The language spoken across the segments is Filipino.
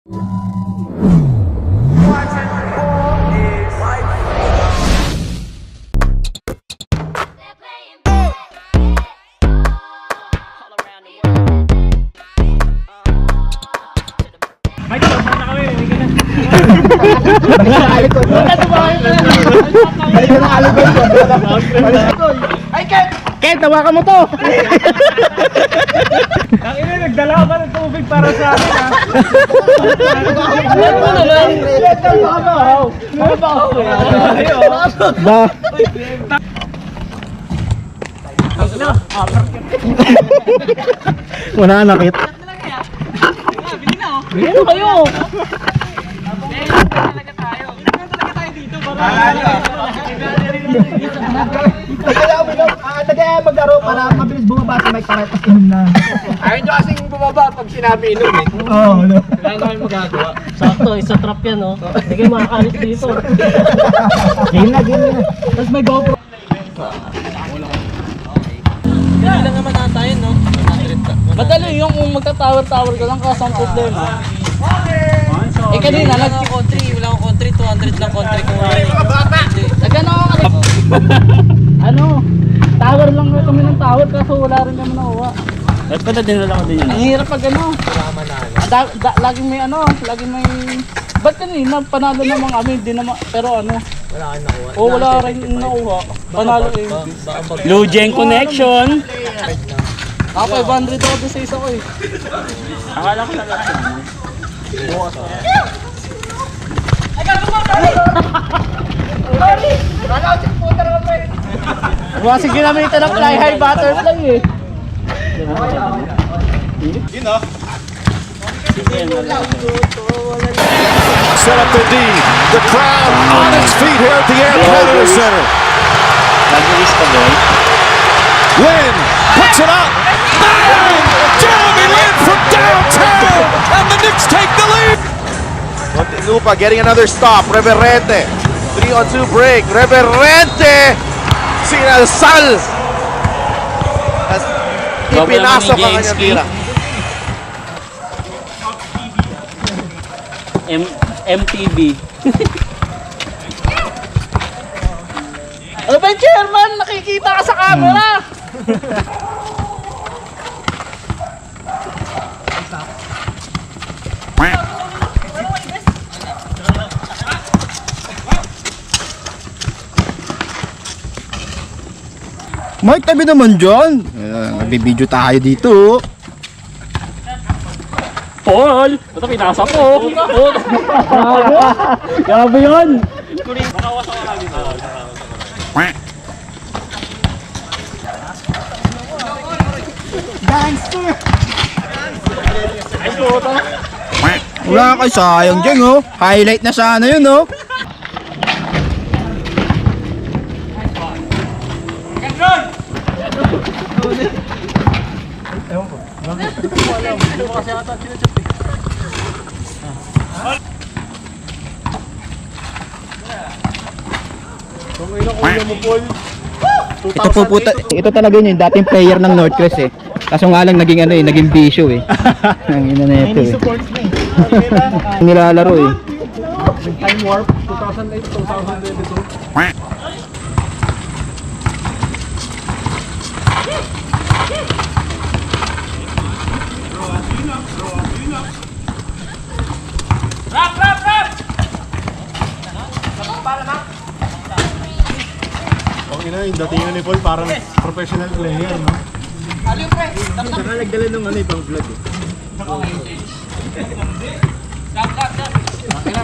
Ken, tawakan mo to. Ang ina, nagdala ka ng tubig para sa akin, ha? Ano mo naman? Ba? Wala nakit. Bigyan mo kayo. Tagay maglaro para mabilis bumaba si Mike para inom na. Ayaw nyo kasing bumaba pag sinabi inom, eh. Oo, no. Kailangan namin magagawa. Sakto, isa trap yan, no? Hindi kayo makakalit dito. Game na. Tapos may GoPro. Hindi lang naman ata yun, no? Madali yung magta-tower-tower ka lang kasi ang problema. Eh kanina, country, wala akong country, 200 lang country ko. Nagano ako kanina. Ano? Tower lang kami ng tower kaso wala rin kami nakuha. At pala dinala ko din yun. Ang hirap pag ano. Laging may ano, laging may... Ba't kanina, panalo naman kami, hindi naman, pero ano. Wala kang nakuha. Oo, wala rin nakuha. Panalo eh. Lujen connection. Ako, 500 ako doon sa isa ko eh. Akala ko talaga. Mga sige namin ito ng fly high butterfly eh. Set up the D. The crowd on its feet here at the Air Predator Center. Nag-release ka, boy. Lynn puts it up. Bang! Jeremy Lin from downtown, and the Knicks take the lead. Montelupa getting another stop. Reverente, 3-on-2 break. Reverente, sinasal. Ipinasok ang kanyang tira. MTV. Ano ba yung chairman? Nakikita ka sa camera! Mike, tabi naman dyan. Nagbibideo tayo dito. Paul! Ito pinasa ko. Grabe yun! Wala kayo sayang dyan, oh. Highlight na sana yun, oh. Ito talaga yun, yung dating player ng Northcrest eh. Kaso nga lang naging ano eh, naging bisyo eh. Ang ina na ito eh. Nilalaro eh. Time Warp, 2008-2022. Yung datingan ni Paul parang professional player, no? Saka nagdala ng ano ibang vlog eh.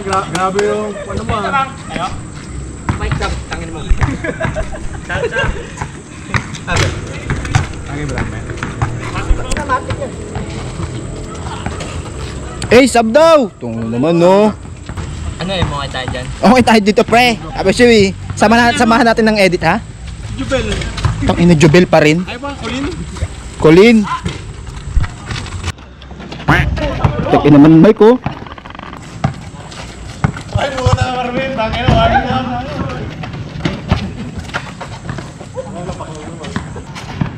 Grabe yung ano mo ah. Mike Dab, tangin mo. Tangin mo lang, man. Eh, sub daw! Ito naman, no? Ano eh, mga tayo dyan? Okay tayo dito, pre. Sabi siya eh. Samahan natin ng edit, ha? Jubel. Tang ina, Jubel pa rin. Ay ba, Colin? Colin. Tek naman, Mike, oh. Ay, mukha na Marvin. Tangin na, wari na.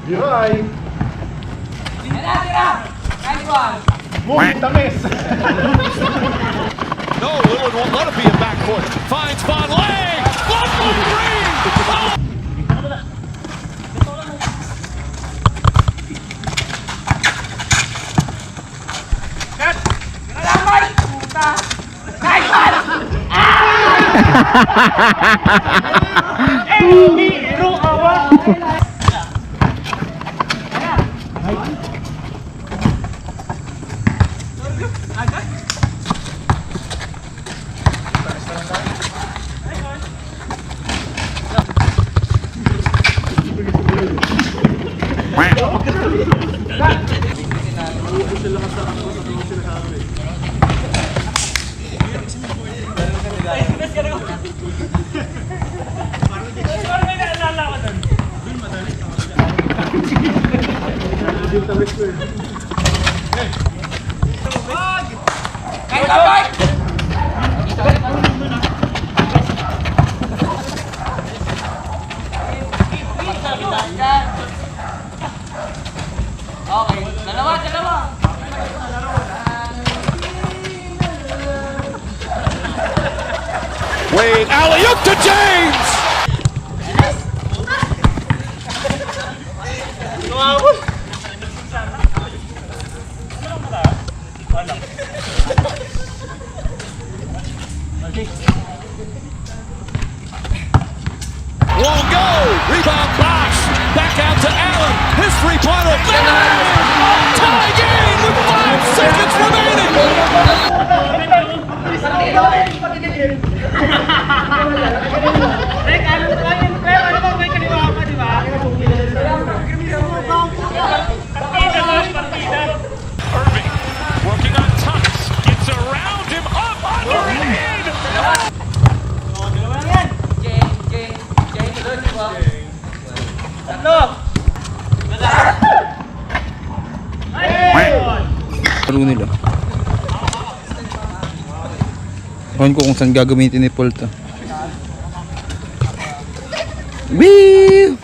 Diray. Tira! Move, tamis. Van Leg. Local Green. Oh. Okay, dalawa. Wade, alley-oop to James! Won't go! Rebound Bosch! Back out to Allen! His three-pointer! Bang! Tie game with 5 seconds remaining! Irving working on Thomas. Gets around him. Up underhand. Laro nila. Ewan ko kung saan gagamitin ni Paul to. Wee!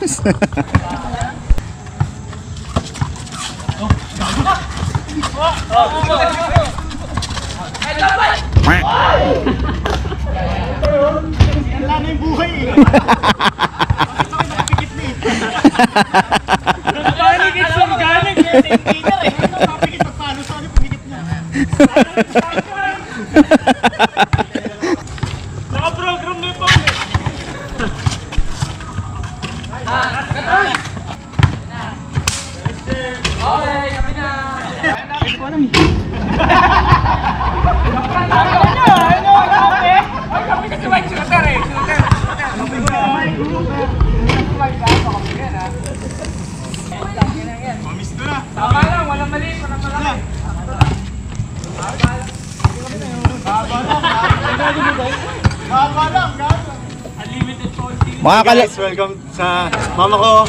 Mga kala... Guys, welcome sa mama ko.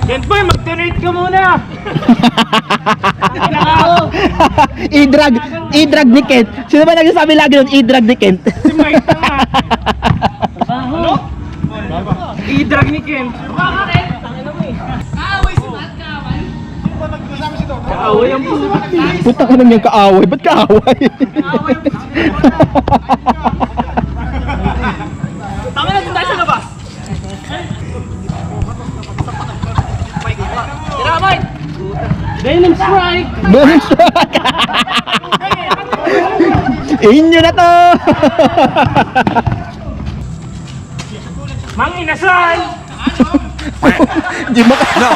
Kenpoy, mag-donate ka muna! I-drag ni Kent. Sino ba nagsasabi lagi nun? I-drag ni Kent. Si Mike nga. I-drag ni Ken. Kaaway ang puso. Puta ka nang yung kaaway. Ba't kaaway? Tama na, doon tayo sa labas. Tira, Mike! Venom strike! Venom strike! Inyo na to! Mang inasal! Di mo No.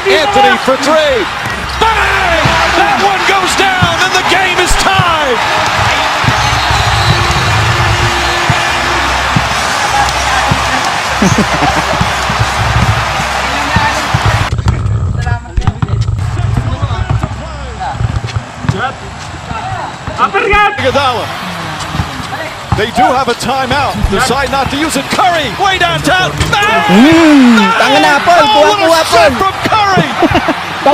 Anthony for three. Bang! That one goes down and the game is tied. Iguodala. They do have a timeout. Decide not to use it. Curry way downtown. Bang! Tanga na, Paul. Oh, what a Kuha-kuha, shot Paul. from Curry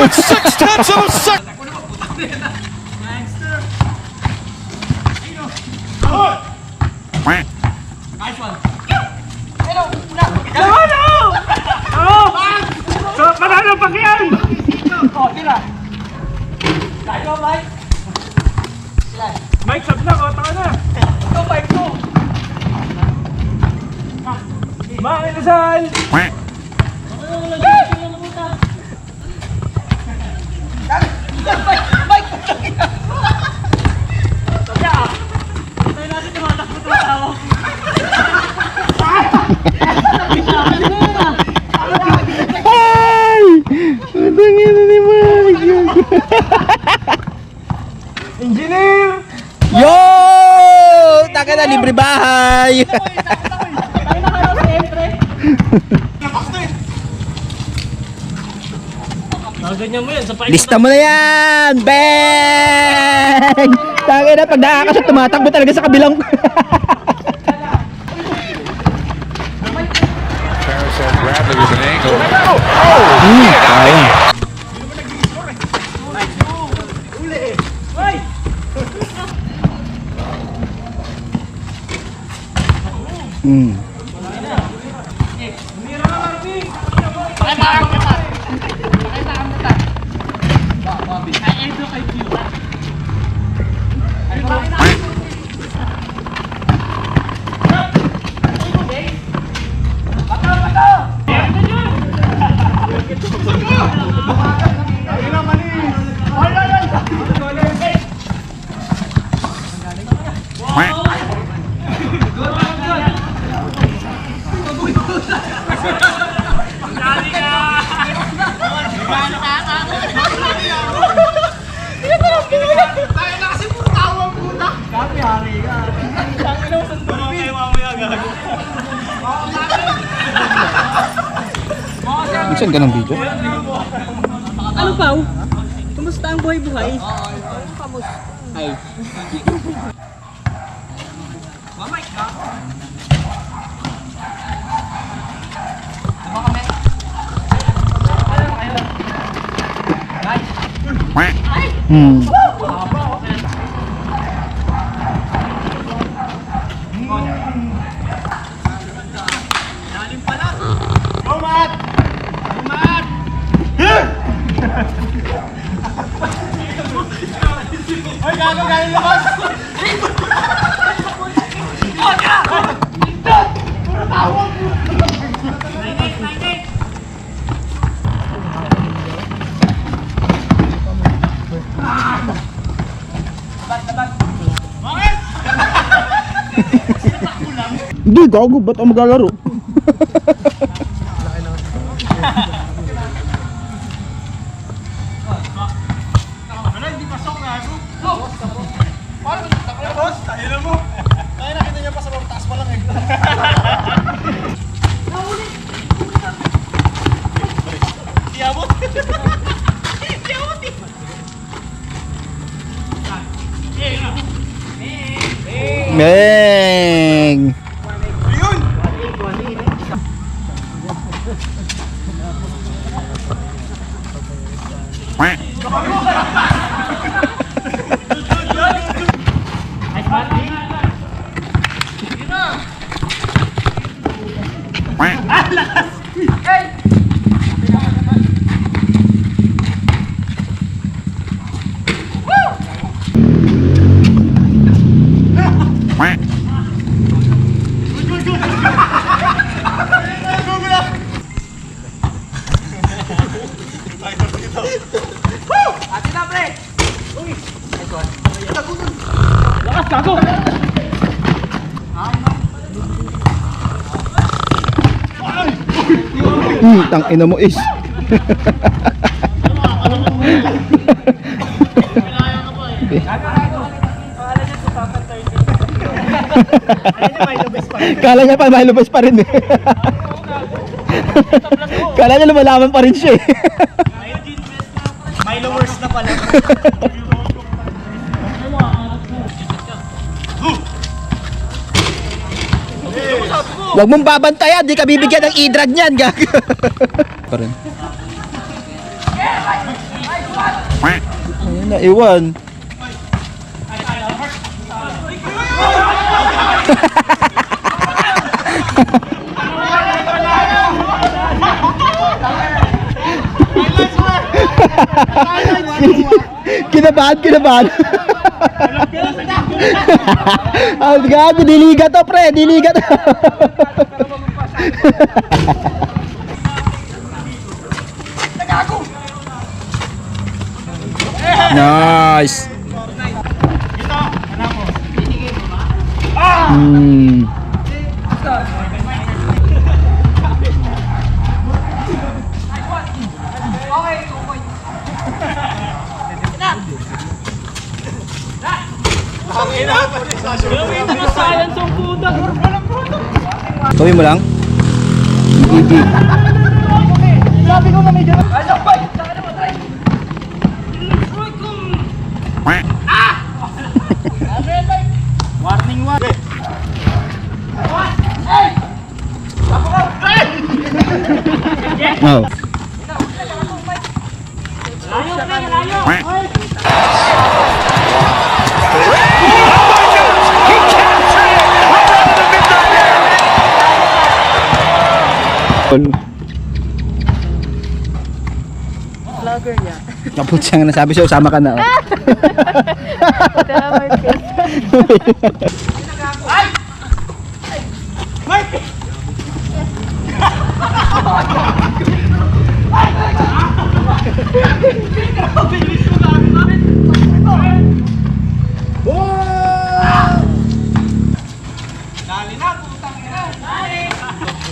with 0.6 of a second. So, panalo pa yan! Oh, tira. Tayo, Mike. Sila. Mike, sab na, kota ka na. Ito, 5-2. Mga Rizal! Ay! Matangin na ni Mike. Engineer! Yo! Taka na, libre bahay. Ganyan mo yan, sa Lista mo na yan! Bang! Taka na, pag nakakasya, tumatakbo talaga sa kabilang. Carousel Bradley with an angle. Ayun. Saan ka ng video? Ano pa? Kumusta ang buhay-buhay? Ay. Hmm. Hindi, gago. Ba't ako maglalaro? Meng! Tang ina mo is. Kala niya pa malubos pa rin eh. Kala niya lumalaman pa rin siya eh. Milo worse na pala. Huwag mong babantayan, di ka bibigyan ng e-drag niyan, gag. Pa rin. Ayun na, iwan. Kinabahan, kinabahan. Ah, gago, diliga to, pre, diliga to. Nice. Gawin mo lang. Gigi. Oh. Vlogger niya. Kaput siya nga nasabi siya, usama ka na. Oh.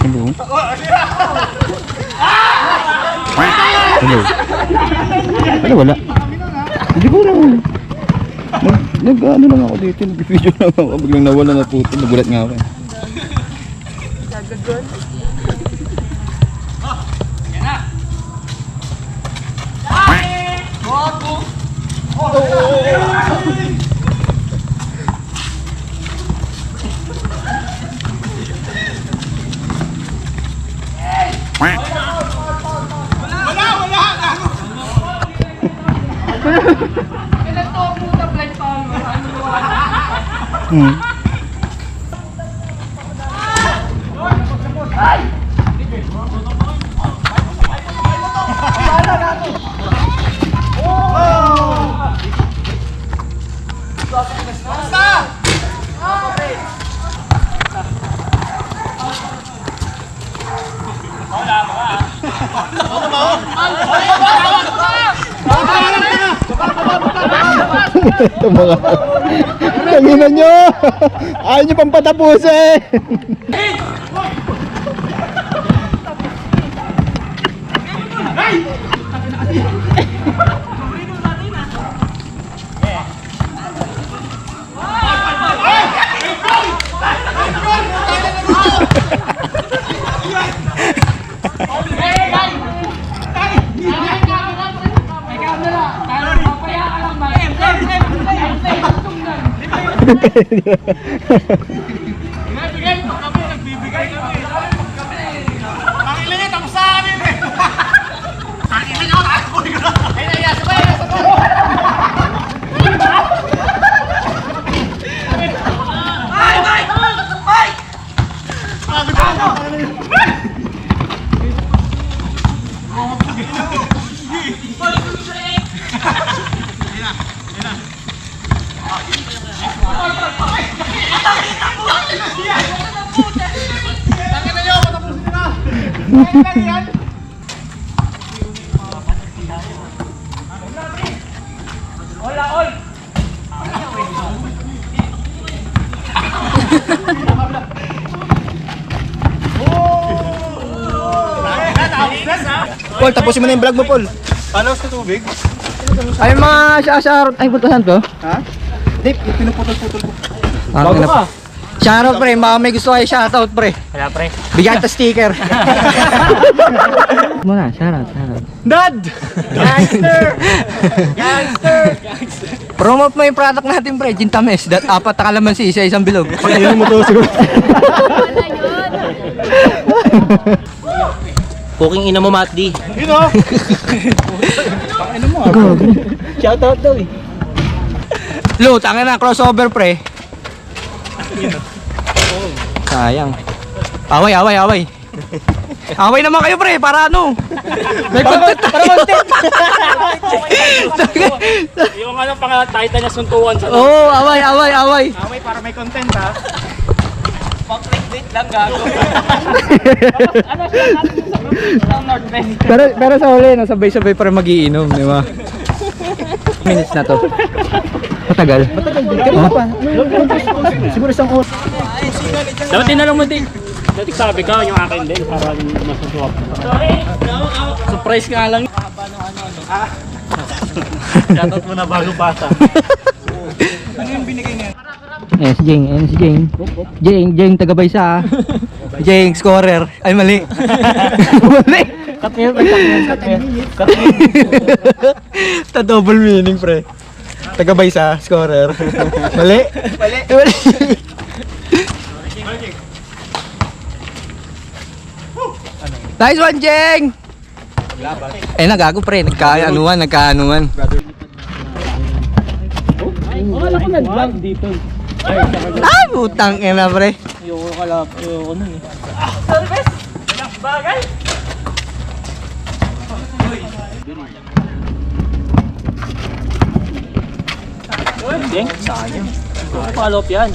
Hello? Hello? Ano, wala? Hindi ko lang. Ano lang ako dito, nag-video lang ako. Biglang nawala na puto, nagulat nga ako. Nagagon. Ito mga tanginan nyo. Ayaw nyo pang patapos eh. Paul, tapusin mo na yung vlog mo, Paul. Paano sa tubig? Ay, mga shoutout. Ay, puntahan ko. Ha? Dave, yung pinuputol-putol ko. Bago ka. Shoutout, pre. Mga may gusto kayo shoutout, pre. Kaya pre. Bigyan kita sticker. Muna, shoutout. Dad! Gangster! Promote mo yung product natin, pre. Gintames. That 4 na kalamansi, isang bilog. Pag-inom mo to siguro. Wala yun. Puking ina mo, Matdi. You know? Shoutout daw eh. Lo, tanga na, crossover, pre. Sayang. Away. Away naman kayo pre, para ano? May content. Para content. Yung ano pang title niya suntuan sa Oo, away. Away para may content ha. Pero sa huli, no, sabay-sabay para magiinom, di ba? Minutes na to. Matagal. Kanina pa. Siguro isang oras. Dapat tinanong mo din. Dapat sabi ka yung akin din para masusuwap. Surprise nga lang. Shoutout mo na bago pasa. Eh, si Jeng. Jeng, taga-Baysa. Jeng, scorer. Ay, mali. Mali. Ta double meaning, pre. Taga-Baysa, scorer. Mali. Nice one, Jeng! Eh, nagago, pre. Nagkaanuan. Ay, putang ina, pre. Ayoko nun eh. Sayang. Follow up yan.